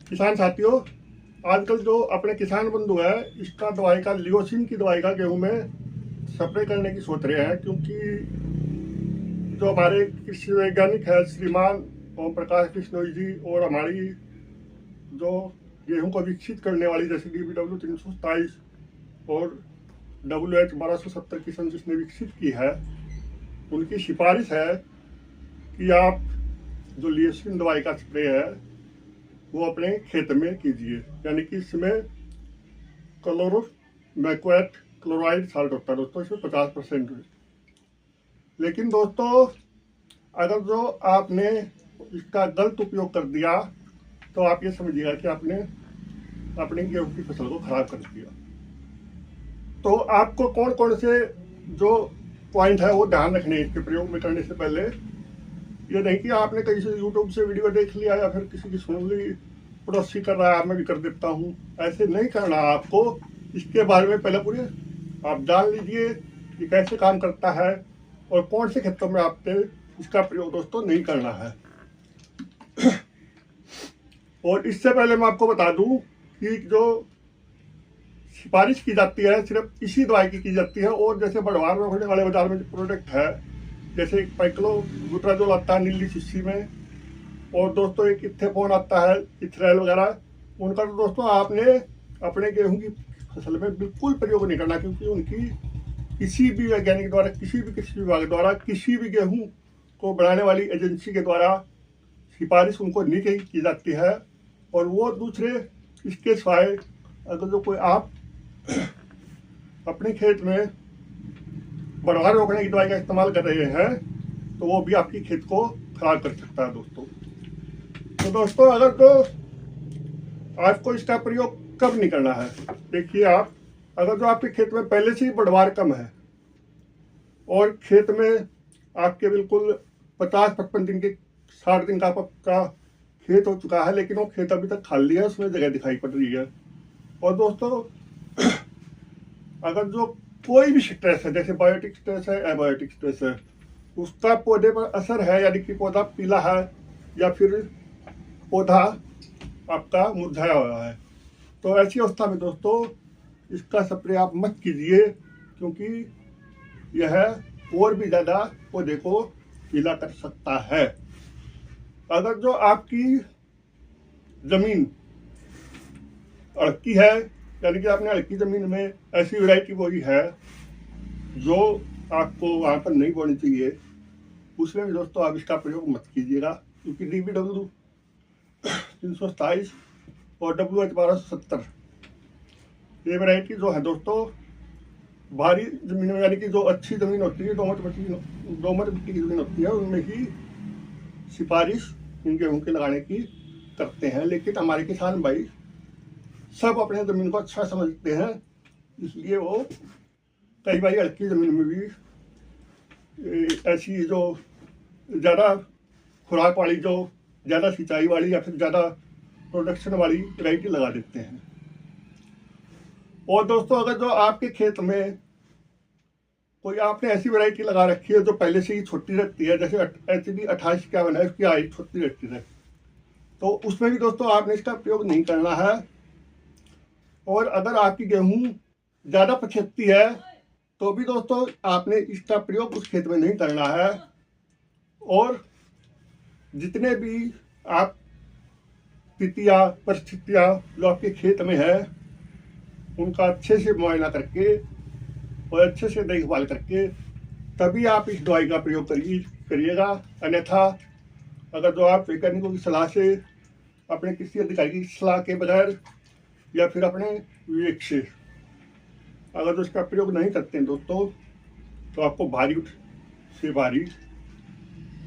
किसान साथियों, आजकल जो अपने किसान बंधु है इसका दवाई का लियोसिन की दवाई का गेहूं में स्प्रे करने की सोच रहे हैं, क्योंकि जो हमारे कृषि वैज्ञानिक है श्रीमान ओम प्रकाश बिश्नोई जी और हमारी जो गेहूं को विकसित करने वाली जैसे DBW 327 और WH 1270 किस्म जिसने विकसित की है, उनकी सिफारिश है कि आप जो लियोसिन दवाई का स्प्रे है वो अपने खेत में कीजिए। यानी कि इसमें क्लोरोमैक्वेट क्लोराइड साल्ट होता है दोस्तों, इसमें 50%। लेकिन दोस्तों, अगर जो आपने इसका गलत उपयोग कर दिया तो आप ये समझिएगा कि आपने अपनी गेहूं की फसल को खराब कर दिया। तो आपको कौन कौन से जो पॉइंट है वो ध्यान रखने इसके प्रयोग में करने से पहले। ये नहीं कि आपने कहीं से यूट्यूब से वीडियो देख लिया या फिर किसी की सुन ली, पड़ोसी कर रहा है मैं भी कर देता हूँ, ऐसे नहीं करना आपको। इसके बारे में पहले पूरे आप जान लीजिए कि कैसे काम करता है और कौन से क्षेत्रों में आपने इसका प्रयोग दोस्तों नहीं करना है। और इससे पहले मैं आपको बता दूं कि जो सिफारिश की जाती है सिर्फ इसी दवाई की जाती है, और जैसे बढ़वार रोकने वाले बाजार में जो प्रोडक्ट है जैसे एक पाइक्लोबुटराजोल आता है नीली शीशी में, और दोस्तों एक इथेफोन आता है इथराइल वगैरह, उनका तो दोस्तों आपने अपने गेहूं की फसल में बिल्कुल प्रयोग नहीं करना, क्योंकि उनकी किसी भी वैज्ञानिक द्वारा, किसी भी कृषि विभाग द्वारा, किसी भी गेहूं को बनाने वाली एजेंसी के द्वारा सिफारिश उनको नहीं की जाती है। और वो दूसरे इसके सिवाय अगर जो कोई आप अपने खेत में बढ़वार रोकने की दवाई का इस्तेमाल कर रहे हैं तो वो भी आपकी खेत को खराब कर सकता है दोस्तों। तो दोस्तों, अगर तो आपको इसका प्रयोग कब नहीं करना है, देखिए आप अगर जो आपके खेत में पहले से ही बढ़वार कम है और खेत में आपके बिल्कुल 50-55 दिन के 60 दिन का खेत हो चुका है, लेकिन वो खेत अभी तक खाली है, उसमें जगह दिखाई पड़ रही है। और दोस्तों, अगर जो कोई भी स्ट्रेस है जैसे बायोटिक स्ट्रेस है, एबायोटिक स्ट्रेस है, उसका पौधे पर असर है, यानी कि पौधा पीला है या फिर पौधा आपका मुरझाया हुआ है, तो ऐसी अवस्था में दोस्तों इसका स्प्रे आप मत कीजिए, क्योंकि यह और भी ज़्यादा पौधे को पीला कर सकता है। अगर जो आपकी ज़मीन अड़की है, यानी कि आपने हल्की ज़मीन में ऐसी वैरायटी बोई है जो आपको वहाँ पर नहीं बोनी चाहिए, उसमें भी दोस्तों आप इसका प्रयोग मत कीजिएगा, क्योंकि DBW 327 और WH 1270 ये वैरायटी जो है दोस्तों भारी ज़मीन में, यानी कि जो अच्छी ज़मीन होती है, दोमट मिट्टी की ज़मीन होती है, उनमें ही सिफारिश इन गेहूँ के लगाने की करते हैं। लेकिन हमारे किसान भाई सब अपने ज़मीन को अच्छा समझते हैं, इसलिए वो कई बार हल्की ज़मीन में भी ऐसी जो ज़्यादा खुराक वाली, जो ज़्यादा सिंचाई वाली या फिर ज़्यादा प्रोडक्शन वाली वैरायटी लगा देते हैं। और दोस्तों, अगर जो आपके खेत में कोई आपने ऐसी वैरायटी लगा रखी है जो पहले से ही छोटी रहती है, जैसे HD 2851 है, उसकी हाइट छोटी रहती है, तो उसमें भी दोस्तों आपने इसका प्रयोग नहीं करना है। और अगर आपकी गेहूं ज़्यादा पछेती है तो भी दोस्तों आपने इसका प्रयोग उस खेत में नहीं करना है। और जितने भी आप स्थितियाँ परिस्थितियाँ जो आपके खेत में है उनका अच्छे से मुआयना करके और अच्छे से देखभाल करके तभी आप इस दवाई का प्रयोग करिएगा। अन्यथा अगर जो आप वैज्ञानिकों की सलाह से, अपने किसी अधिकारी की सलाह के बगैर या फिर अपने विवेक से अगर जो इसका प्रयोग नहीं करते हैं दोस्तों, तो आपको भारी से भारी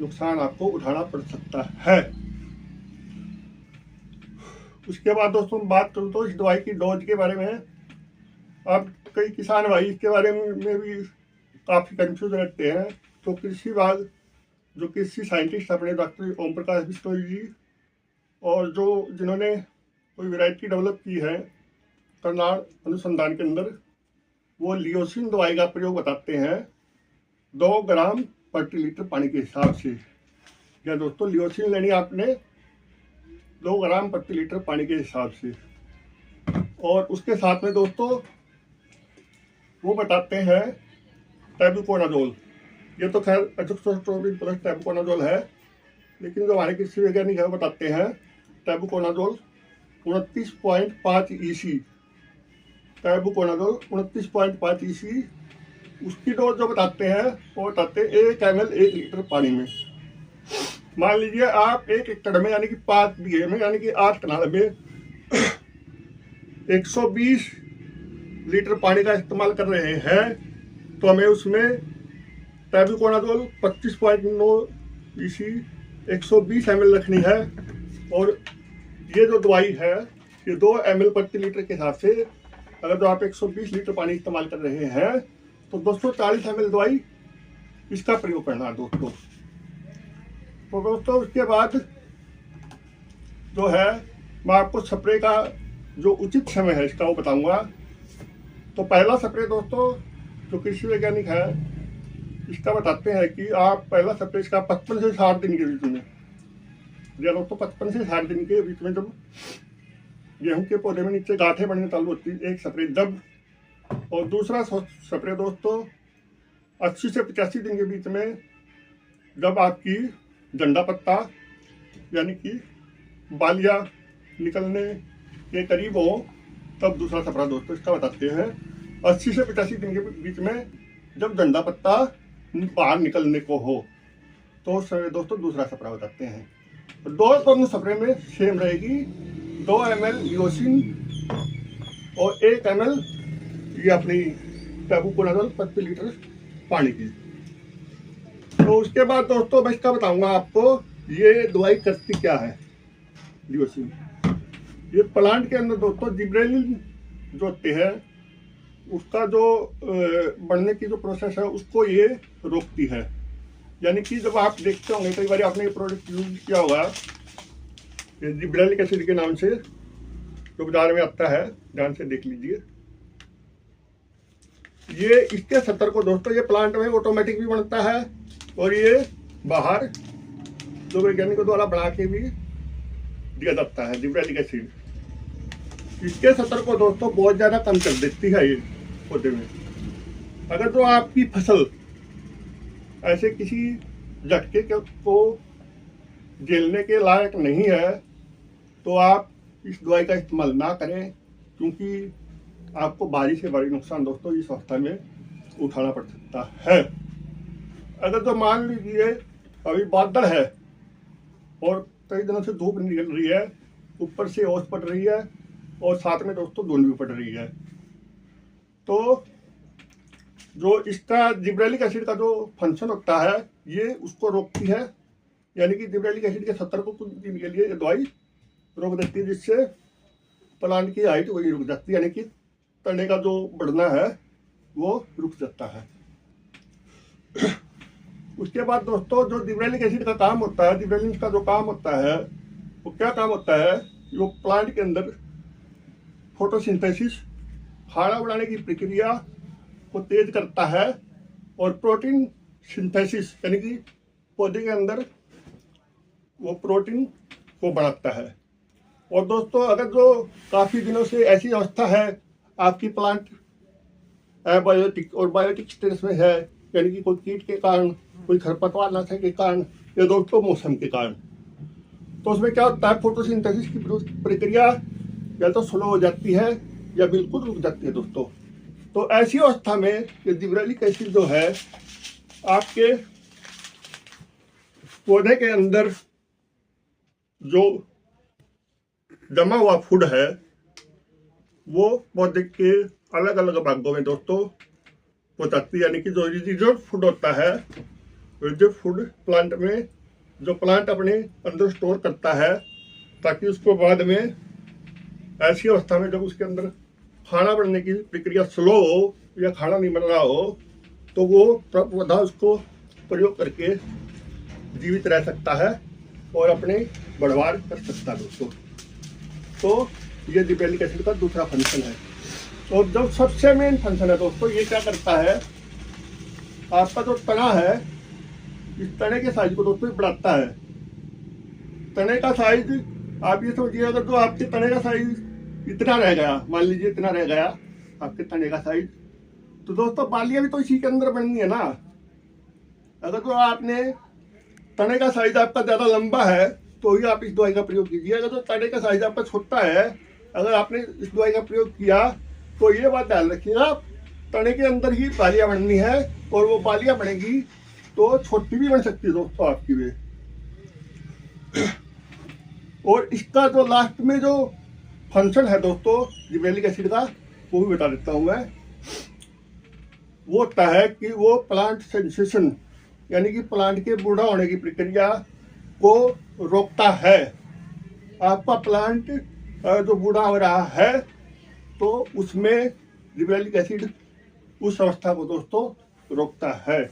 नुकसान आपको उठाना पड़ सकता है। उसके बाद दोस्तों बात करूँ तो इस दवाई की डोज के बारे में, अब कई किसान भाई इसके बारे में भी काफ़ी कंफ्यूज रहते हैं। तो कृषि विभाग, जो कृषि साइंटिस्ट अपने डॉक्टर ओम प्रकाश बिश्नोई जी, और जो जिन्होंने कोई वैरायटी डेवलप की है करनाल अनुसंधान के अंदर, वो लियोसिन दवाई का प्रयोग बताते हैं 2 ग्राम प्रति लीटर पानी के हिसाब से। या दोस्तों, लियोसिन लेनी आपने 2 ग्राम प्रति लीटर पानी के हिसाब से। और उसके साथ में दोस्तों वो बताते हैं टेबुकोनाजोल। ये तो खैर एज़ोक्सिस्ट्रोबिन प्लस टेबुकोनाजोल है, लेकिन जो हमारे कृषि वैज्ञानिक है वो बताते हैं टेबुकोनाजोल 29.5 EC। टेबुकोनाजोल 29.5 EC उसकी डोज जो बताते हैं वो बताते हैं 1 ml 1 लीटर पानी में। मान लीजिए आप 1 एकड़ में यानी कि 5 बीघे में यानी कि 8 कनाल में 120 लीटर पानी का इस्तेमाल कर रहे हैं, तो हमें उसमें टेबुकोनाजोल 25.9 EC 120 ml रखनी है। और ये जो दवाई है ये 2 ml प्रति लीटर के हिसाब से, अगर जो आप 120 लीटर पानी इस्तेमाल कर रहे हैं तो 240 ml दवाई इसका प्रयोग करना है दोस्तों। तो दोस्तों उसके बाद जो है मैं आपको स्प्रे का जो उचित समय है इसका वो बताऊंगा। तो पहला स्प्रे दोस्तों जो कृषि वैज्ञानिक है इसका बताते हैं कि आप पहला स्प्रे इसका 55 से 60 दिन के बीच में, या दोस्तों 55 से 60 दिन के बीच में, जब गेहूं के पौधे में नीचे गांठें बढ़ने चालू होती है, एक स्प्रे जब। और दूसरा स्प्रे दोस्तों 80 से 85 दिन के बीच में, जब आपकी जंडा पत्ता यानी कि बालियां निकलने के करीब हो, तब दूसरा स्प्रे दोस्तों इसका बताते हैं 80 से 85 दिन के बीच में, जब जंडा पत्ता बाहर निकलने को हो, तो दोस्तों दूसरा स्प्रे बताते हैं। दोनों स्प्रे में सेम रहेगी, 2 ml लियोसिन और 1 ml ये अपनी टेबुकोनाजोल प्रति लीटर पानी की। तो उसके बाद दोस्तों मैं इसका बताऊंगा आपको ये दवाई करती क्या है। लियोसिन ये प्लांट के अंदर दोस्तों जिब्रेलिन जो होते हैं उसका जो बढ़ने की जो प्रोसेस है उसको ये रोकती है। यानी कि जब आप देखते होंगे कई बार आपने ये प्रोडक्ट यूज किया होगा जिब्रेलिक एसिड के नाम से, जो बाजार में आता है, ध्यान से देख लीजिए। ये इसके 70 को दोस्तों ये प्लांट में ऑटोमेटिक भी बनता है और ये बाहर जो वैज्ञानिकों द्वारा बना के भी दिया जाता है जिब्रेलिक एसिड। इसके 70 को दोस्तों बहुत ज़्यादा कम कर देती है ये पौधे में। अगर जो आपकी फसल ऐसे किसी झटके को झेलने के लायक नहीं है तो आप इस दवाई का इस्तेमाल ना करें, क्योंकि आपको भारी से भारी नुकसान दोस्तों इस अवस्था में उठाना पड़ सकता है। अगर तो मान लीजिए अभी बादल है और कई दिनों से धूप निकल रही है, ऊपर से ओस पड़ रही है और साथ में दोस्तों धुंध भी पड़ रही है, तो जो इसका जिब्रेलिक एसिड का जो फंक्शन होता है ये उसको रोकती है। यानी कि जिब्रेलिक एसिड के 70 को कुछ दिन के लिए ये दवाई रोक देती है, जिससे प्लांट की हाइट वही रुक जाती है, यानी कि तने का जो बढ़ना है वो रुक जाता है। उसके बाद दोस्तों जो जिब्रेलिक एसिड का काम होता है, जिब्रेलिन का जो काम होता है वो क्या काम होता है, वो प्लांट के अंदर फोटोसिंथेसिस खाना बनाने की प्रक्रिया को तेज करता है और प्रोटीन सिंथेसिस यानी कि पौधे के अंदर वो प्रोटीन को बढ़ाता है। और दोस्तों अगर जो काफ़ी दिनों से ऐसी अवस्था है आपकी प्लांट एबायोटिक और बायोटिक स्टेटस में है, यानी कि कोई कीट के कारण, कोई खरपतवार नाशक के कारण या दोस्तों मौसम के कारण, तो उसमें क्या होता है फोटोसिंथेसिस की प्रक्रिया या तो स्लो हो जाती है या बिल्कुल रुक जाती है दोस्तों। तो ऐसी अवस्था में ये जिब्रेलिक एसिड जो है आपके पौधे के अंदर जो जमा हुआ फूड है वो पौधे के अलग अलग भागों में दोस्तों पहुंचाती है। यानी कि जो रिजिड फूड होता है, रिजिड फूड प्लांट में जो प्लांट अपने अंदर स्टोर करता है, ताकि उसको बाद में ऐसी अवस्था में जब उसके अंदर खाना बनने की प्रक्रिया स्लो हो या खाना नहीं बन रहा हो तो वो पौधा उसको प्रयोग करके जीवित रह सकता है और अपने बढ़वार कर सकता है दोस्तों। तो ये जिब्रेलिक एसिड का दूसरा फंक्शन है। और जो सबसे मेन फंक्शन है दोस्तों, ये क्या करता है, आपका जो तना है इस तने के साइज को दोस्तों बढ़ाता है। तने का साइज आप ये समझिए, अगर जो आपके तने का साइज इतना रह गया, मान लीजिए इतना रह गया आपके तने का साइज, तो दोस्तों बालियां भी तो इसी के अंदर बननी है ना। अगर तो आपने तने का साइज आपका ज़्यादा लंबा है तो ही आप इस दवाई का प्रयोग कीजिए। अगर तो तने का साइज आपका छोटा है, अगर आपने इस दवाई का प्रयोग किया तो ये बात ध्यान रखिएगा, तने के अंदर ही बालियां बननी है, और वो बालियां बनेगी तो छोटी भी बन सकती है दोस्तों आपकी भी। और इसका जो लास्ट में जो फंक्शन है दोस्तों जिबरेलिक एसिड का, वो भी बता देता हूँ मैं। वो होता है कि वो प्लांट सेंसेशन, यानी कि प्लांट के बूढ़ा होने की प्रक्रिया को रोकता है। आपका प्लांट जो बूढ़ा हो रहा है तो उसमें जिबरेलिक एसिड उस अवस्था को दोस्तों रोकता है।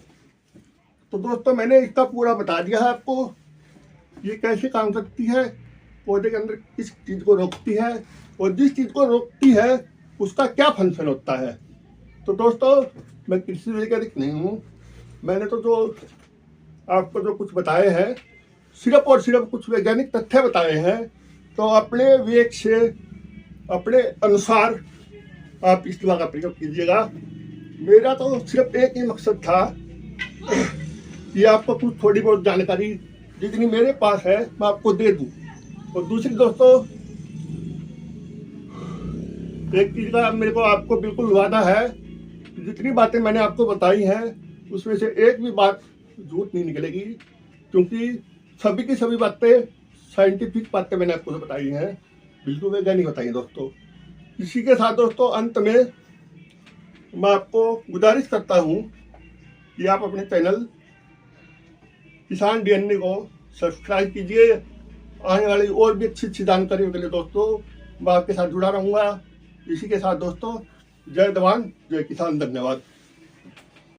तो दोस्तों मैंने इसका पूरा बता दिया है आपको, ये कैसे काम करती है, पौधे के अंदर किस चीज़ को रोकती है, और जिस चीज़ को रोकती है उसका क्या फंक्शन होता है। तो दोस्तों मैं कृषि वैज्ञानिक नहीं हूँ, मैंने तो जो आपको जो कुछ बताए हैं सिर्फ और सिर्फ कुछ वैज्ञानिक तथ्य बताए हैं, तो अपने विवेक से अपने अनुसार आप इस दवा का प्रयोग कीजिएगा। मेरा तो सिर्फ एक ही मकसद था कि आपको कुछ थोड़ी बहुत जानकारी जितनी मेरे पास है मैं आपको दे दूं। और दूसरी दोस्तों एक चीज़ का मेरे को आपको बिल्कुल वादा है, जितनी बातें मैंने आपको बताई हैं उसमें से एक भी बात झूठ नहीं निकलेगी, क्योंकि सभी की सभी बातें साइंटिफिक बातें मैंने आपको बताई हैं, बिल्कुल वैज्ञानिक बताई हैं दोस्तों। इसी के साथ दोस्तों अंत में मैं आपको गुजारिश करता हूँ कि आप अपने चैनल किसान डीएनए को सब्सक्राइब कीजिए। आने वाली और भी अच्छी अच्छी जानकारियों के लिए दोस्तों मैं आपके साथ जुड़ा रहूँगा। इसी के साथ दोस्तों जय जवान जय किसान, धन्यवाद।